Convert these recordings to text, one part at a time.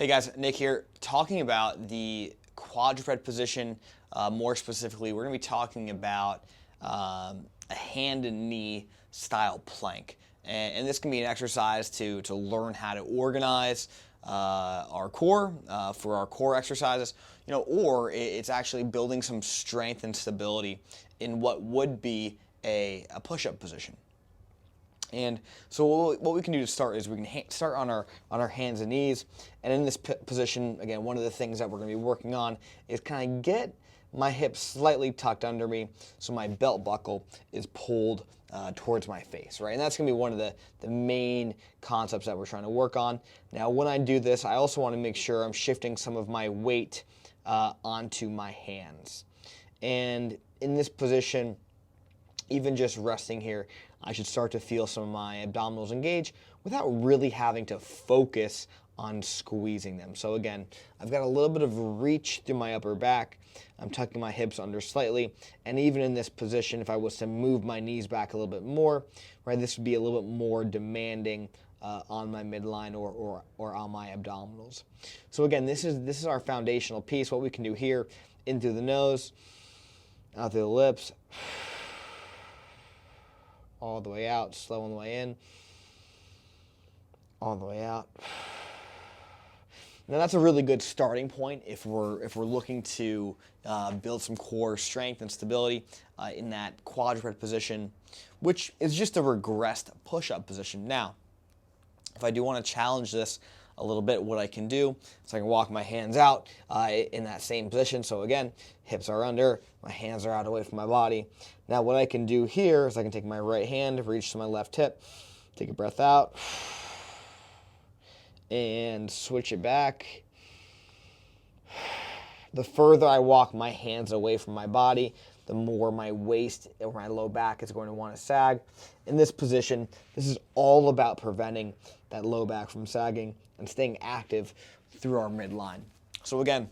Hey guys, Nick here, talking about the quadruped position. More specifically, we're going to be talking about a hand and knee style plank. And this can be an exercise to learn how to organize our core for our core exercises, or it's actually building some strength and stability in what would be a push-up position. And so what we can do to start is we can start on our hands and knees. And in this position, again, one of the things that we're going to be working on is kind of get my hips slightly tucked under me so my belt buckle is pulled towards my face, right? And that's going to be one of the main concepts that we're trying to work on. Now, when I do this, I also want to make sure I'm shifting some of my weight onto my hands. And in this position, even just resting here, I should start to feel some of my abdominals engage without really having to focus on squeezing them. So again, I've got a little bit of reach through my upper back. I'm tucking my hips under slightly. And even in this position, if I was to move my knees back a little bit more, right, this would be a little bit more demanding on my midline or on my abdominals. So again, this is our foundational piece. What we can do here, in through the nose, out through the lips, all the way out, slow on the way in, all the way out. Now that's a really good starting point if we're looking to build some core strength and stability in that quadruped position, which is just a regressed push-up position. Now, if I do want to challenge this a little bit, what I can do is I can walk my hands out in that same position. So again, hips are under, my hands are out away from my body. Now what I can do here is I can take my right hand, reach to my left hip, take a breath out, and switch it back. The further I walk my hands away from my body, the more my waist or my low back is going to want to sag. In this position, this is all about preventing that low back from sagging and staying active through our midline. So again,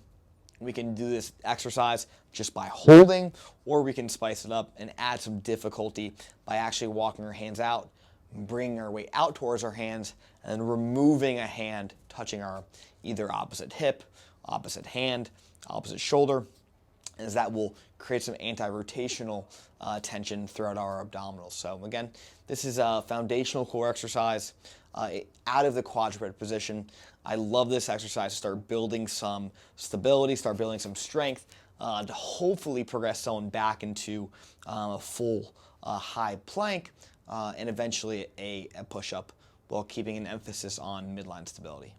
we can do this exercise just by holding, or we can spice it up and add some difficulty by actually walking our hands out, bringing our weight out towards our hands, and then removing a hand, touching our either opposite hip, opposite hand, opposite shoulder, as that will create some anti-rotational tension throughout our abdominals. So again, this is a foundational core exercise out of the quadruped position. I love this exercise to start building some stability, start building some strength, to hopefully progress someone back into a full high plank and eventually a push-up while keeping an emphasis on midline stability.